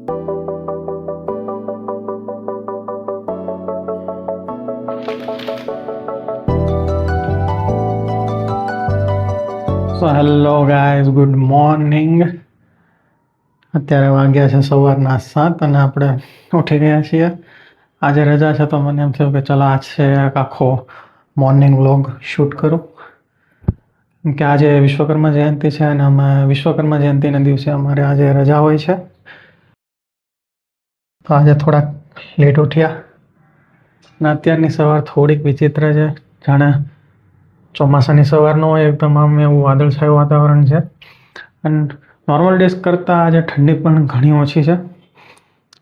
So hello guys, good morning. અત્યારે વાગ્યા છે સવારના 7 અને આપણે ઉઠી ગયા છીએ. આજે રજા છે તો મને એમ થયું કે ચલો આજ છે આખો મોર્નિંગ વ્લોગ શૂટ કરું, કે આજે વિશ્વકર્મા જયંતિ છે અને અમે વિશ્વકર્મા જયંતિના દિવસે અમારે આજે રજા હોય છે. તો આજે થોડાક લેટ ઉઠ્યા અને અત્યારની સવાર થોડીક વિચિત્ર છે, જાણે ચોમાસાની સવાર ન હોય, એકદમ આમ એવું વાદળછાયું વાતાવરણ છે. અને નોર્મલ ડેઝ કરતાં આજે ઠંડી પણ ઘણી ઓછી છે.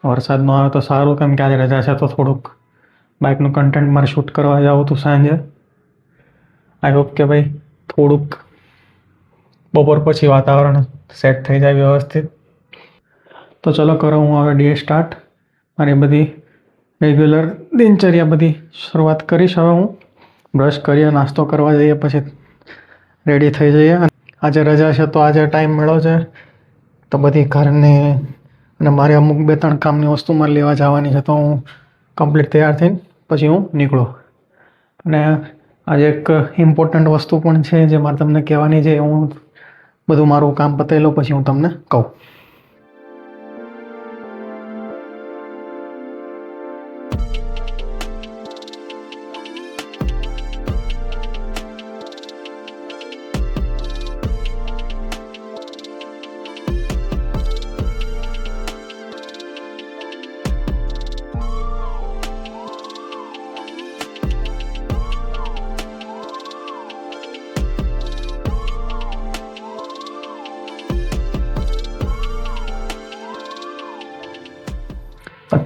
વરસાદ ન આવે તો સારું, કેમ કે આજે રજા છે તો થોડુંક બાઇકનું કન્ટેન્ટ મારે શૂટ કરવા જવું હતું સાંજે. આઈ હોપ કે ભાઈ થોડુંક બપોર પછી વાતાવરણ સેટ થઈ જાય વ્યવસ્થિત. તો ચલો કરો હું હવે ડે સ્ટાર્ટ. મારી બધી રેગ્યુલર દિનચર્યા બધી શરૂઆત કરીશ. હવે હું બ્રશ કરીએ, નાસ્તો કરવા જઈએ, પછી રેડી થઈ જઈએ. આજે રજા છે તો આજે ટાઈમ મળ્યો છે તો બધી ઘરની અને મારે અમુક 2-3 કામની વસ્તુ મારે લેવા જવાની છે, તો હું કમ્પ્લીટ તૈયાર થઈને પછી હું નીકળું. અને આજે એક ઇમ્પોર્ટન્ટ વસ્તુ પણ છે જે મારે તમને કહેવાની છે. હું બધું મારું કામ પતાવી લઉં પછી હું તમને કહું.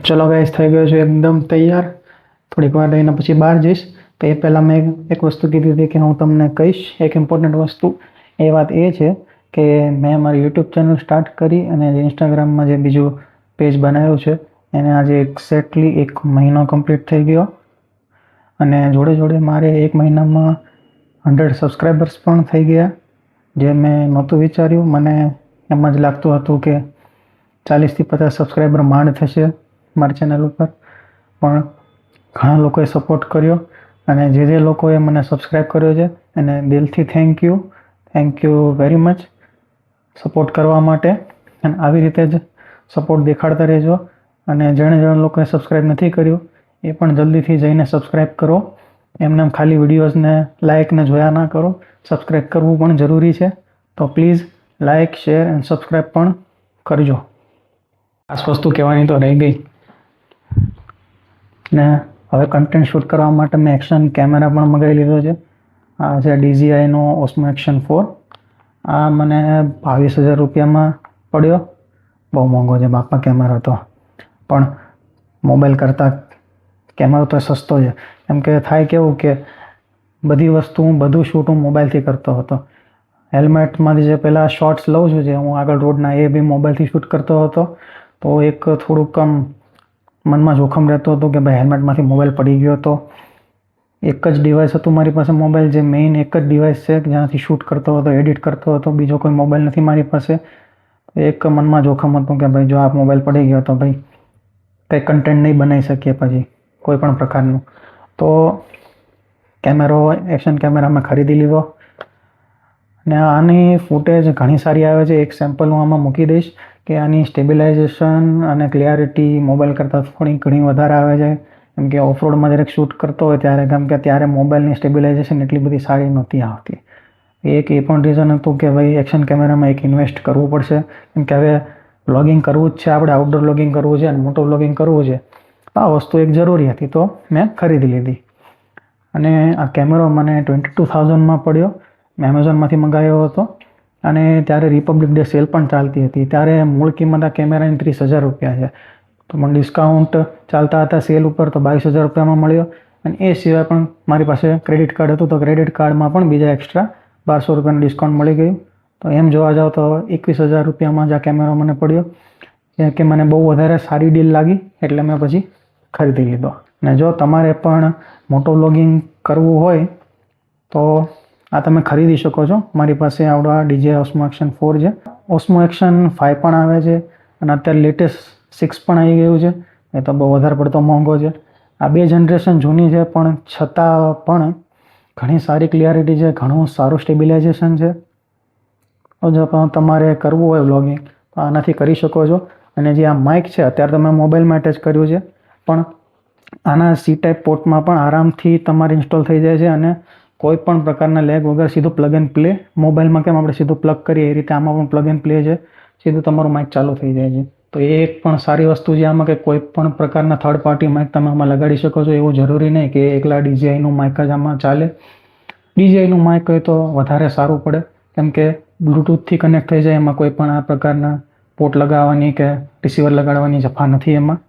ચલો ગાઈસ, થઈ ગયો છું એકદમ તૈયાર. થોડીક વાર રહીને પછી બહાર જઈશ. તો એ પહેલાં મેં એક વસ્તુ કીધી હતી કે હું તમને કહીશ, એક ઇમ્પોર્ટન્ટ વસ્તુ. એ વાત એ છે કે મેં મારી યુટ્યુબ ચેનલ સ્ટાર્ટ કરી અને જે ઇન્સ્ટાગ્રામમાં જે બીજું પેજ બનાવ્યું છે એને આજે એક્ઝેક્ટલી 1 મહિનો કમ્પ્લીટ થઈ ગયો. અને જોડે જોડે મારે 1 મહિનામાં 100 સબસ્ક્રાઈબર્સ પણ થઈ ગયા, જે મેં નહોતું વિચાર્યું. મને એમ જ લાગતું હતું કે 40 થી 50 સબસ્ક્રાઈબર માંડ થશે મારી ચેનલ ઉપર, પણ ઘણા લોકોએ સપોર્ટ કર્યો. અને જે લોકોએ મને સબસ્ક્રાઈબ કર્યો છે એને દિલથી thank you very much support કરવા માટે. અને આવી રીતે જ સપોર્ટ દેખાડતા રહેજો. અને જેણે લોકોએ સબસ્ક્રાઈબ નથી કર્યું એ પણ જલ્દીથી જઈને સબસ્ક્રાઈબ કરો. એમને ખાલી વિડીયોઝને લાઇકને જોયા ના કરો, સબસ્ક્રાઈબ કરવું પણ જરૂરી છે. તો please like, share and subscribe પણ કરજો. ખાસ વસ્તુ કહેવાની તો રહી ગઈ. ને હવે કન્ટેન્ટ શૂટ કરવા માટે મેં એક્શન કેમેરા પણ મંગાવી લીધો છે. આ છે DJIનો Osmo Action 4. આ મને 22,000 રૂપિયામાં પડ્યો. બહુ મોંઘો છે બાપા કેમેરો તો, પણ મોબાઈલ કરતાં કેમેરો તો સસ્તો છે. એમ કે થાય કેવું કે બધી વસ્તુ બધું શૂટ હું મોબાઈલથી કરતો હતો. હેલ્મેટમાંથી જે પહેલાં શોર્ટ્સ લઉં છું, જે હું આગળ રોડના, એ બી મોબાઈલથી શૂટ કરતો હતો. તો એક થોડુંક મનમાં જોખમ રહેતો હતો કે ભાઈ હેલ્મેટમાંથી મોબાઈલ પડી ગયો તો. એક જ ડિવાઇસ હતું મારી પાસે મોબાઈલ, જે મેઇન એક જ ડિવાઇસ છે જ્યાંથી શૂટ કરતો હતો, એડિટ કરતો હતો. બીજો કોઈ મોબાઈલ નથી મારી પાસે. એક મનમાં જોખમ હતું કે ભાઈ જો આ મોબાઈલ પડી ગયો તો ભાઈ કંઈ કન્ટેન્ટ નહીં બનાવી શકીએ પછી કોઈ પણ પ્રકારનું. તો કેમેરો, એક્શન કેમેરા મેં ખરીદી લીધો. અને આની ફૂટેજ ઘણી સારી આવે છે. એક સેમ્પલ હું આમાં મૂકી દઈશ કે આની સ્ટેબિલાઇઝેશન અને ક્લિયરિટી મોબાઈલ કરતાં થોડી ઘણી વધારે આવે છે. કેમ કે ઓફરોડમાં જ્યારે શૂટ કરતો હોય ત્યારે, કેમ કે ત્યારે મોબાઈલની સ્ટેબિલાઇઝેશન એટલી બધી સારી નહોતી આવતી. એક એ પણ રીઝન હતું કે ભાઈ એક્શન કેમેરામાં એક ઇન્વેસ્ટ કરવું પડશે, કેમ કે હવે વ્લોગિંગ કરવું જ છે આપણે, આઉટડોર વ્લોગિંગ કરવું છે અને મોટો વ્લોગિંગ કરવું છે. આ વસ્તુ એક જરૂરી હતી તો મેં ખરીદી લીધી. અને આ કેમેરો મને 22,000માં પડ્યો. મેં એમેઝોનમાંથી મંગાવ્યો હતો અને ત્યારે રિપબ્લિક ડે સેલ પણ ચાલતી હતી. ત્યારે મૂળ કિંમત આ કેમેરાની 30,000 રૂપિયા છે, તો મને ડિસ્કાઉન્ટ ચાલતા હતા સેલ ઉપર, તો 22,000 રૂપિયામાં મળ્યો. અને એ સિવાય પણ મારી પાસે ક્રેડિટ કાર્ડ હતું, તો ક્રેડિટ કાર્ડમાં પણ બીજા એક્સ્ટ્રા 1,200 રૂપિયાનું ડિસ્કાઉન્ટ મળી ગયું. તો એમ જોવા જાવ તો 21,000 રૂપિયામાં જ આ કેમેરો મને પડ્યો, કે મને બહુ વધારે સારી ડીલ લાગી એટલે મેં પછી ખરીદી લીધો. અને જો તમારે પણ મોટો વ્લોગિંગ કરવું હોય તો આ તમે ખરીદી શકો છો. મારી પાસે આવડો DJI Osmo Action 4 છે. Osmo Action 5 પણ આવે છે અને અત્યારે લેટેસ્ટ 6 પણ આવી ગયું છે. એ તો બહુ વધારે પડતો મોંઘો છે. આ 2 જનરેશન જૂની છે પણ છતાં પણ ઘણી સારી ક્લિયરિટી છે, ઘણું સારું સ્ટેબિલાઇઝેશન છે. તો જો તમારે કરવું હોય વ્લોગિંગ તો આનાથી કરી શકો છો. અને જે આ માઇક છે અત્યારે તમે મોબાઈલમાં અટેચ કર્યું છે, પણ આના સી ટાઈપ પોર્ટમાં પણ આરામથી તમારે ઇન્સ્ટોલ થઈ જાય છે અને કોઈ પણ પ્રકારના લેગ વગર સીધું પ્લગ એન્ડ પ્લે. મોબાઈલમાં કેમ આપણે સીધું પ્લગ કરીએ એ રીતે આમાં પણ પ્લગ એન્ડ પ્લે છે, સીધું તમારું માઇક ચાલુ થઈ જાય છે. તો એ એક પણ સારી વસ્તુ છે આમાં, કે કોઈ પણ પ્રકારના થર્ડ પાર્ટી માઇક તમે આમાં લગાડી શકો છો. એવું જરૂરી નહીં કે એકલા DJIનું માઇક જ આમાં ચાલે. DJIનું માઇક હોય તો વધારે સારું પડે, કેમ કે બ્લૂટૂથથી કનેક્ટ થઈ જાય, એમાં કોઈ પણ આ પ્રકારના પોર્ટ લગાવવાની કે રિસીવર લગાડવાની જફા નથી એમાં.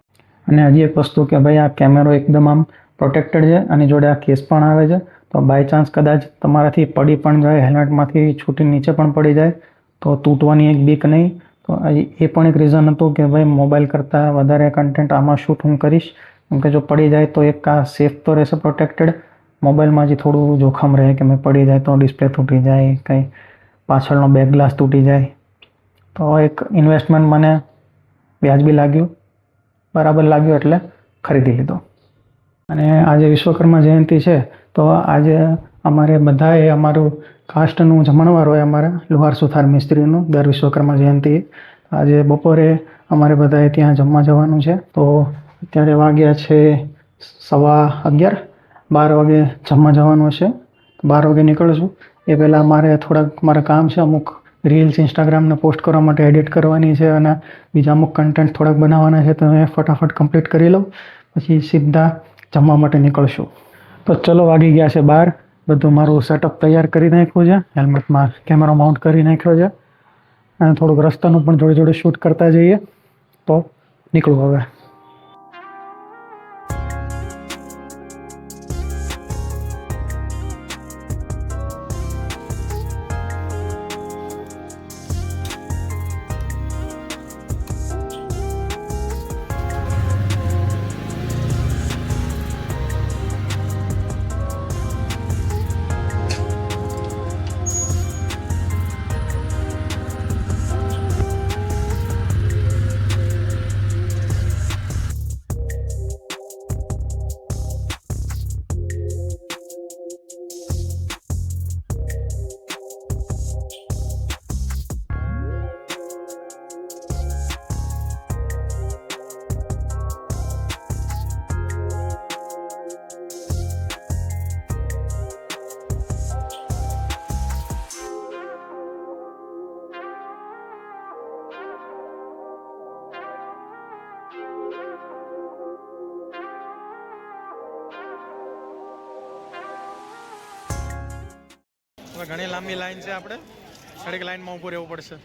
અને હજી એક વસ્તુ કે ભાઈ આ કેમેરો એકદમ આમ પ્રોટેક્ટેડ છે, અને જોડે આ કેસ પણ આવે છે. તો બાય ચાન્સ કદાચ તમારાથી પડી પણ જાય, હેલ્મેટમાંથી છૂટી નીચે પણ પડી જાય તો તૂટવાની એક બીક નહીં. તો એ પણ એક રીઝન હતું કે ભાઈ મોબાઈલ કરતાં વધારે કન્ટેન્ટ આમાં શૂટ હું કરીશ, કેમ કે જો પડી જાય તો એક આ સેફ તો રહેશે પ્રોટેક્ટેડ. મોબાઈલમાં હજી થોડું જોખમ રહે કે મેં પડી જાય તો ડિસ્પ્લે તૂટી જાય, કંઈ પાછળનો બેક ગ્લાસ તૂટી જાય. તો એક ઇન્વેસ્ટમેન્ટ મને વ્યાજબી લાગ્યું, બરાબર લાગ્યું, એટલે ખરીદી લીધો. અને આજે વિશ્વકર્મા જયંતિ છે તો આજે અમારે બધાએ અમારું કાસ્ટનું જમણવાર હોય, અમારા લુહાર સુથાર મિસ્ત્રીનું દર વિશ્વકર્મા જયંતિ. આજે બપોરે અમારે બધાએ ત્યાં જમવા જવાનું છે. તો અત્યારે વાગ્યા છે 11:15. 12 વાગે જમવા જવાનું હશે. 12 વાગે નીકળશું. એ પહેલાં મારે થોડાક મારા કામ છે, અમુક રીલ્સ ઇન્સ્ટાગ્રામને પોસ્ટ કરવા માટે એડિટ કરવાની છે અને બીજા અમુક કન્ટેન્ટ થોડાક બનાવવાના છે, તો એ ફટાફટ કમ્પ્લીટ કરી લઉં, પછી સીધા જમવા માટે નીકળશું. તો ચલો, વાગી ગયા છે 12. બધું મારું સેટઅપ તૈયાર કરી નાખ્યું છે, હેલ્મેટમાં કેમેરો માઉન્ટ કરી નાખ્યો છે, અને થોડુંક રસ્તાનું પણ જોડે જોડે શૂટ કરતા જઈએ. તો નીકળું હવે. ઘણી લાંબી લાઈન છે, આપણે થોડીક લાઈનમાં ઊભું રહેવું પડશે.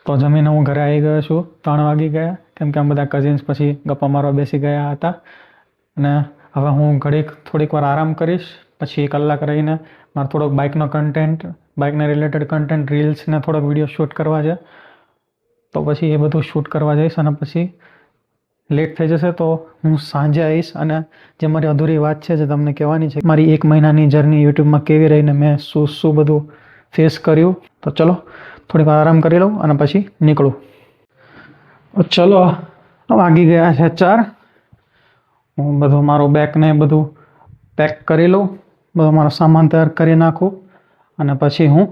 તો જમીને હું ઘરે આવી ગયો છું. 3 વાગી ગયા, કેમ કે અમે બધા કઝિન્સ પછી ગપ્પા મારવા બેસી ગયા હતા. અને હવે હું થોડીક વાર આરામ કરીશ. પછી 1 કલાક રહીને મારે થોડોક બાઇકનો કન્ટેન્ટ, બાઇકને રિલેટેડ કન્ટેન્ટ, રીલ્સને થોડોક વિડીયો શૂટ કરવા છે. તો પછી એ બધું શૂટ કરવા જઈશ, અને પછી લેટ થઈ જશે તો હું સાંજે આવીશ. અને જે મારી અધૂરી વાત છે જે તમને કહેવાની છે, મારી 1 મહિનાની જર્ની યુટ્યુબમાં કેવી રહીને મેં શું બધું ફેસ કર્યું. તો ચલો થોડીક વાર આરામ કરી લઉં અને પછી નીકળું. ચલો, વાગી ગયા છે 4. હું બધું મારું બેગને બધું પેક કરી લઉં, બધો મારો સામાન તૈયાર કરી નાખું, અને પછી હું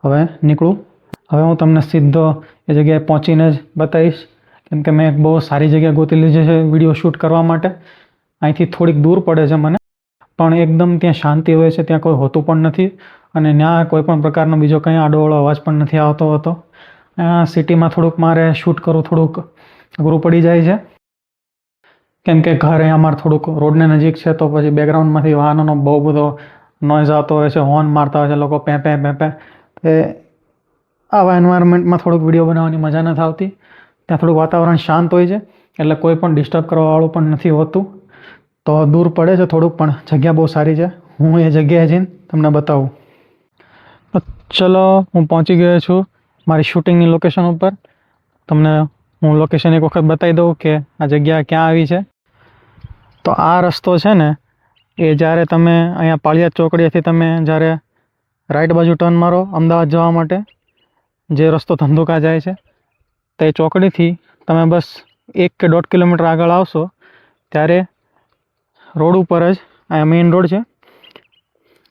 હવે નીકળું. હવે હું તમને સીધો એ જગ્યાએ પહોંચીને જ બતાવીશ, કેમ કે મેં એક બહુ સારી જગ્યા ગોતી લીધી છે વિડીયો શૂટ કરવા માટે. અહીંથી થોડીક દૂર પડે છે મને, પણ એકદમ ત્યાં શાંતિ હોય છે, ત્યાં કોઈ હોતું પણ નથી, અને ત્યાં કોઈ પણ પ્રકારનો બીજો કંઈ આડોઅવળો અવાજ પણ નથી આવતો હતો. સિટીમાં થોડુંક મારે શૂટ કરવું થોડુંક અઘરું પડી જાય છે, કેમ કે ઘર અહીંયા અમારે થોડુંક રોડને નજીક છે, તો પછી બેકગ્રાઉન્ડમાંથી વાહનોનો બહુ બધો નોઇઝ આવતો હોય છે, હોર્ન મારતા હોય છે લોકો, પે પે. આવા એન્વાયરમેન્ટમાં થોડુંક વિડીયો બનાવવાની મજા નથી આવતી. ત્યાં થોડુંક વાતાવરણ શાંત હોય છે, એટલે કોઈ પણ ડિસ્ટર્બ કરવાવાળું પણ નથી હોતું. તો દૂર પડે છે થોડુંક, પણ જગ્યા બહુ સારી છે. હું એ જગ્યાએ જઈને તમને બતાવું. ચલો, હું પહોંચી ગયો છું મારી શૂટિંગની લોકેશન ઉપર. તમને હું લોકેશન એક વખત બતાવી દઉં કે આ જગ્યા ક્યાં આવી છે. તો આ રસ્તો છે ને, એ જ્યારે તમે અહીંયા પાળિયાદ ચોકડીએથી તમે જ્યારે રાઈટ બાજુ ટર્ન મારો અમદાવાદ જવા માટે, જે રસ્તો ધંધુકા જાય છે તે ચોકડીથી તમે બસ 1 કે 1.5 કિલોમીટર આગળ આવશો ત્યારે રોડ ઉપર જ આ મેઇન રોડ છે.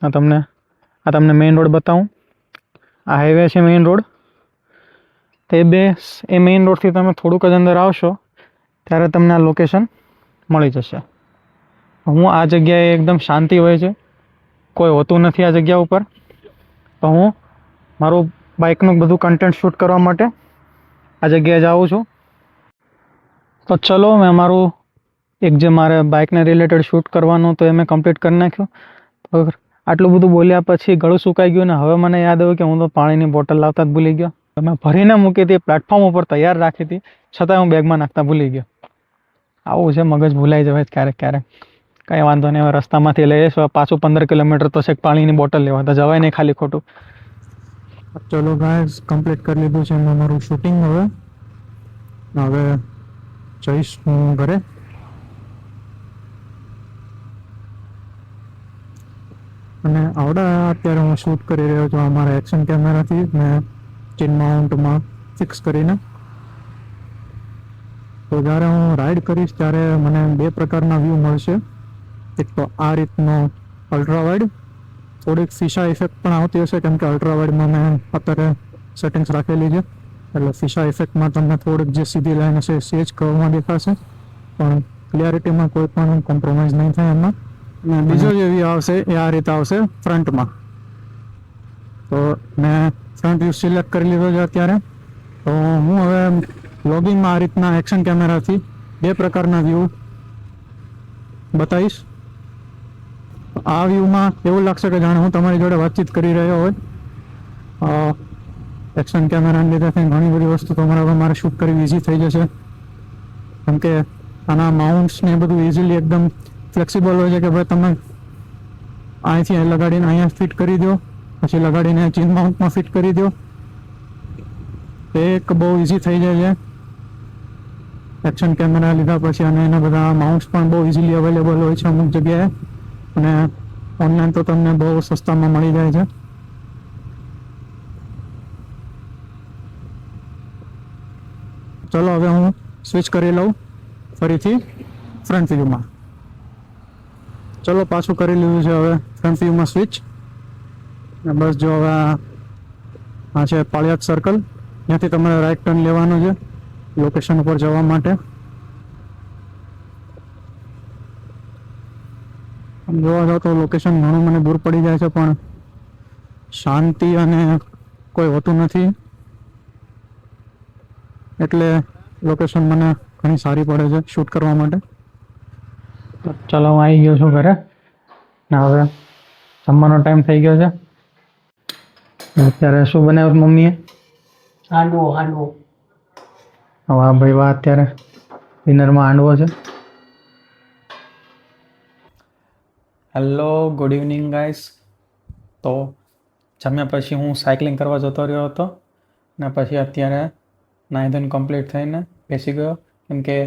આ તમને મેઇન રોડ બતાવું. આ હાઈવે છે મેઇન રોડ. તે એ મેઇન રોડથી તમે થોડુંક જ અંદર આવશો ત્યારે તમને આ લોકેશન મળી જશે. આ જગ્યાએ એકદમ શાંતિ હોય છે, કોઈ હોતું નથી આ જગ્યા ઉપર. તો હું મારું બાઇકનું બધું કન્ટેન્ટ શૂટ કરવા માટે આ જગ્યાએ જાઉં છું. તો ચલો, મેં મારું જે મારે બાઇકને રિલેટેડ શૂટ કરવાનું તો એ મેં કમ્પ્લીટ કરી નાખ્યું. તો આટલું બધું બોલ્યા પછી ગળું સુકાઈ ગયું ને હવે મને યાદ આવ્યું કે હું તો પાણીની બોટલ લાવતા જ ભૂલી ગયો. મેં ભરીને મૂકી હતી, પ્લેટફોર્મ ઉપર તૈયાર રાખી હતી, છતાં હું બેગમાં નાખતા ભૂલી ગયો. આવું છે, મગજ ભૂલાઈ જવાય ક્યારેક ક્યારેક. કંઈ વાંધો નહીં, હવે રસ્તામાંથી લઈ જઈશ. પાછું 15 કિલોમીટર તો છે પાણીની બોટલ લેવા, તો જવાય નહીં ખાલી ખોટું. ચલો ગાઈસ, કમ્પ્લીટ કરી લીધું છે મેં મારું શૂટિંગ. હવે જઈશ હું ઘરે. અને અત્યારે હું શૂટ કરી રહ્યો છું અમારા એક્શન કેમેરાથી, મેં ચિન માઉન્ટમાં ફિક્સ કરીને. તો જ્યારે હું રાઈડ કરીશ ત્યારે મને 2 પ્રકારના વ્યૂ મળશે. એક તો આ રીતનો અલ્ટ્રાવાઇડ, થોડીક ફિશા ઇફેક્ટ પણ આવતી હશે કેમ કે અલ્ટ્રાવાઇડમાં મેં અત્યારે સેટિંગ્સ રાખેલી છે, એટલે ફિશા ઇફેક્ટમાં તમને થોડીક જે સીધી લાઈન હશે સેજ કર્વમાં દેખાશે, પણ ક્લિયરિટીમાં કોઈ પણ કોમ્પ્રોમાઇઝ નહીં થાય એમાં. અને બીજો જે વ્યૂ આવશે એ આ રીતે આવશે ફ્રન્ટમાં. તો મેં ફ્રન્ટ વ્યૂ સિલેક્ટ કરી લીધો છે અત્યારે. તો હું હવે વ્લોગિંગમાં આ રીતના એક્શન કેમેરાથી 2 પ્રકારના વ્યૂ બતાવીશ. આ વ્યૂમાં એવું લાગશે કે જાણે હું તમારી જોડે વાતચીત કરી રહ્યો હોય. એક્શન કેમેરાને લીધે ઘણી બધી વસ્તુ તમારા પર મારે શૂટ કરવી ઇઝી થઈ જશે, કેમ કે આના માઉન્ટ્સ ને બધું ઇઝીલી એકદમ ફ્લેક્સિબલ હોય છે કે ભાઈ તમે અહીંથી લગાડીને અહીંયા ફિટ કરી દો, પછી લગાડીને ચિન માઉન્ટમાં ફિટ કરી દો. એક બહુ ઇઝી થઈ જાય છે એક્શન કેમેરા લીધા પછી. અને એના બધા માઉન્ટ્સ પણ બહુ ઇઝીલી અવેલેબલ હોય છે અમુક જગ્યાએ, અને ઓનલાઈન તો તમને બહુ સસ્તામાં મળી જાય છે. ચલો હવે હું સ્વિચ કરી લઉં ફરીથી ફ્રન્ટ વ્યૂમાં. ચલો, પાછું કરી લીધું છે હવે ફ્રન્ટ વ્યૂમાં સ્વિચ. બસ જો હવે આ છે પાળિયાદ સર્કલ, ત્યાંથી તમારે રાઈટ ટર્ન લેવાનું છે લોકેશન ઉપર જવા માટે. જોવા જાવ તો લોકેશન ઘણું મને દૂર પડી જાય છે, પણ શાંતિ અને કોઈ હોતું નથી, એટલે લોકેશન મને ઘણી સારી પડે છે શૂટ કરવા માટે. ચલો, હું આવી ગયો છું ઘરે. હવે જમવાનો ટાઈમ થઈ ગયો છે. અત્યારે શું બનાવ્યું મમ્મીએ? હાંડવો. વાહ ભાઈ વાહ, અત્યારે ડિનરમાં હાંડવો છે. Hello, good evening guys. તો જમ્યા પછી હું સાયકલિંગ કરવા જતો રહ્યો હતો, ને પછી અત્યારે નાહી ધોઈને કમ્પ્લીટ થઈને બેસી ગયો. કેમ કે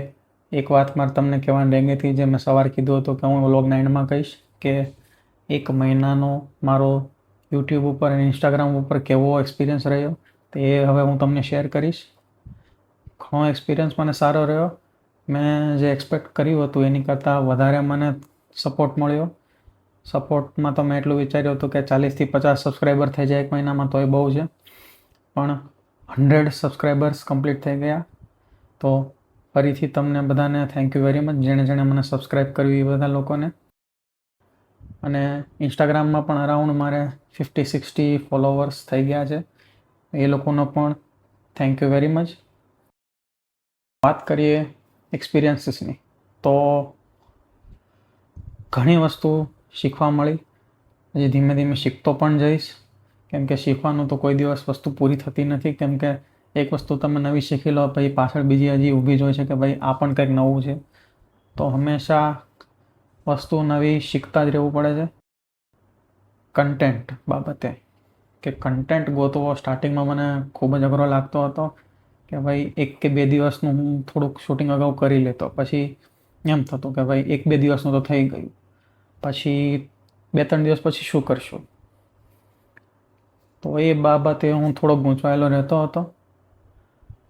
એક વાત મારે તમને કહેવાની રહી ગઈ હતી, જે મેં સવારે કીધું હતું કે હું વ્લોગના એન્ડમાં કહીશ, કે 1 મહિનાનો મારો યુટ્યુબ ઉપર અને ઇન્સ્ટાગ્રામ ઉપર કેવો એક્સપિરિયન્સ રહ્યો તે હવે હું તમને શેર કરીશ. ઘણો એક્સપિરિયન્સ મને સારો રહ્યો. મેં જે એક્સપેક્ટ કર્યું હતું એની કરતાં વધારે મને સપોર્ટ મળ્યો. સપોર્ટમાં તો મેં એટલું વિચાર્યું હતું કે 40 થી 50 સબસ્ક્રાઈબર થઈ જાય 1 મહિનામાં તો એ બહુ છે, પણ 100 સબસ્ક્રાઈબર્સ કમ્પ્લીટ થઈ ગયા. તો ફરીથી તમને બધાને થેન્ક યુ વેરી મચ, જેણે મને સબસ્ક્રાઈબ કર્યું એ બધા લોકોને. અને ઇન્સ્ટાગ્રામમાં પણ અરાઉન્ડ મારે 50-60 ફોલોવર્સ થઈ ગયા છે, એ લોકોનો પણ થેન્ક યુ વેરી મચ. વાત કરીએ એક્સપિરિયન્સીસની, તો ઘણી વસ્તુ શીખવા મળી. હજી ધીમે ધીમે શીખતો પણ જઈશ, કેમ કે શીખવાનું તો કોઈ દિવસ વસ્તુ પૂરી થતી નથી. કેમ કે એક વસ્તુ તમે નવી શીખી લો પછી પાછળ બીજી હજી ઊભી જ હોય છે કે ભાઈ આ પણ કંઈક નવું છે. તો હંમેશા વસ્તુ નવી શીખતા જ રહેવું પડે છે. કન્ટેન્ટ બાબતે, કે કન્ટેન્ટ ગોતવો સ્ટાર્ટિંગમાં મને ખૂબ જ અઘરો લાગતો હતો, કે ભાઈ 1 કે 2 દિવસનું હું થોડુંક શૂટિંગ અગાઉ કરી લેતો, પછી એમ થતું કે ભાઈ 1-2 દિવસનું તો થઈ ગયું, પછી 2-3 દિવસ પછી શું કરશું. તો એ બાબતે હું થોડો ગૂંચવાયેલો રહેતો હતો,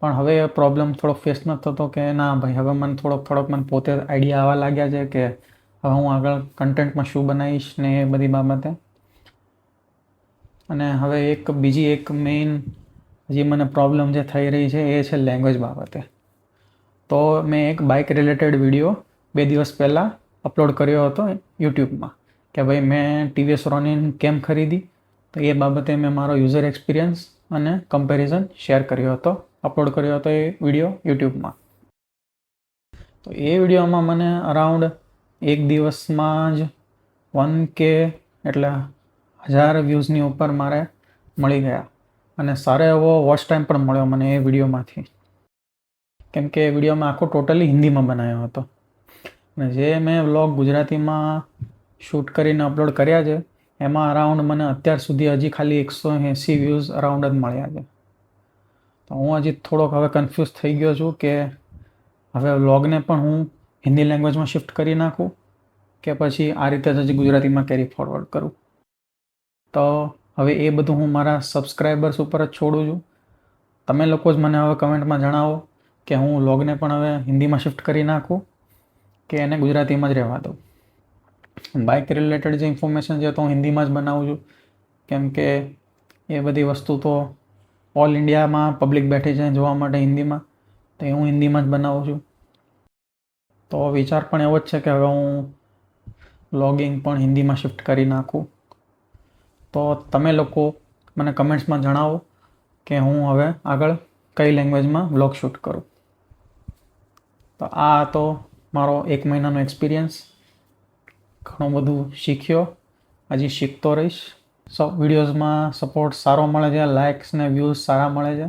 પણ હવે એ પ્રોબ્લેમ થોડો ફેસ ન થતો કે ના ભાઈ હવે મને થોડોક મને પોતે આઈડિયા આવવા લાગ્યા છે કે હવે હું આગળ કન્ટેન્ટમાં શું બનાવીશ ને એ બધી બાબતે. અને હવે બીજી એક મેઇન જે મને પ્રોબ્લેમ જે થઈ રહી છે એ છે લેંગ્વેજ બાબતે. તો મેં એક બાઇક રિલેટેડ વિડીયો 2 દિવસ પહેલાં અપલોડ કર્યો હતો યુટ્યુબમાં કે ભાઈ મેં ટીવીએસ રોનિન કેમ ખરીદી, તો એ બાબતે મેં મારો યુઝર એક્સપિરિયન્સ અને કમ્પેરિઝન શેર કર્યો હતો, અપલોડ કર્યો હતો એ વિડીયો યુટ્યુબમાં. તો એ વિડીયોમાં મને અરાઉન્ડ એક દિવસમાં જ 1K એટલે 1000 વ્યૂઝની ઉપર મારે મળી ગયા અને સારો એવો વોચ ટાઈમ પણ મળ્યો મને એ વિડીયોમાંથી, કેમ કે એ વિડીયો મેં આખો ટોટલી હિન્દીમાં બનાવ્યો હતો અને જે મેં વ્લોગ ગુજરાતીમાં શૂટ કરીને અપલોડ કર્યા છે એમાં અરાઉન્ડ મને અત્યાર સુધી હજી ખાલી 180 વ્યૂઝ અરાઉન્ડ જ મળ્યા છે. તો હું હજી થોડોક હવે કન્ફ્યુઝ થઈ ગયો છું કે હવે વ્લોગને પણ હું હિન્દી લેંગ્વેજમાં શિફ્ટ કરી નાખું કે પછી આ રીતે જ હજી ગુજરાતીમાં કેરી ફોરવર્ડ કરું. તો હવે એ બધું હું મારા સબસ્ક્રાઈબર્સ ઉપર જ છોડું છું. તમે લોકો જ મને હવે કમેન્ટમાં જણાવો કે હું વ્લોગને પણ હવે હિન્દીમાં શિફ્ટ કરી નાખું કે એને ગુજરાતીમાં જ રહેવા દઉં. બાઇક રિલેટેડ જે ઇન્ફોર્મેશન છે તો હું હિન્દીમાં જ બનાવું છું, કેમ કે એ બધી વસ્તુ તો ઓલ ઇન્ડિયામાં પબ્લિક બેઠી છે જોવા માટે હિન્દીમાં, તો એ હું હિન્દીમાં જ બનાવું છું. તો વિચાર પણ એવો જ છે કે હવે હું વ્લોગિંગ પણ હિન્દીમાં શિફ્ટ કરી નાખું. તો તમે લોકો મને કમેન્ટ્સમાં જણાવો કે હું હવે આગળ કઈ લેંગ્વેજમાં વ્લોગ શૂટ કરું. તો આ તો મારો 1 મહિનાનો એક્સપિરિયન્સ, ઘણું બધું શીખ્યો, હજી શીખતો રહીશ. વિડીયોઝમાં સપોર્ટ સારો મળે છે, લાઇક્સ ને વ્યૂઝ સારા મળે છે,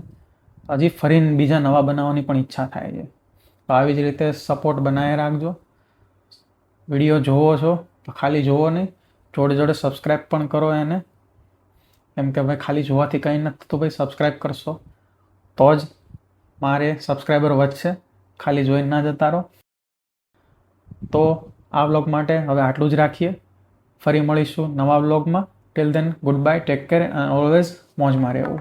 હજી ફરીને બીજા નવા બનાવવાની પણ ઈચ્છા થાય છે. તો આવી જ રીતે સપોર્ટ બનાવી રાખજો. વિડીયો જોવો છો તો ખાલી જોવો નહીં, જોડે જોડે સબસ્ક્રાઈબ પણ કરો એને, કેમ કે ભાઈ ખાલી જોવાથી કંઈ નથી થતું ભાઈ. સબસ્ક્રાઈબ કરશો તો જ મારે સબસ્ક્રાઈબર વધશે, ખાલી જોઈને ના જતા રહો. તો આ વ્લોગ માટે હવે આટલું જ રાખીએ, ફરી મળીશું નવા વ્લોગમાં. Till then good bye, take care and always મોજમાં રહેવું.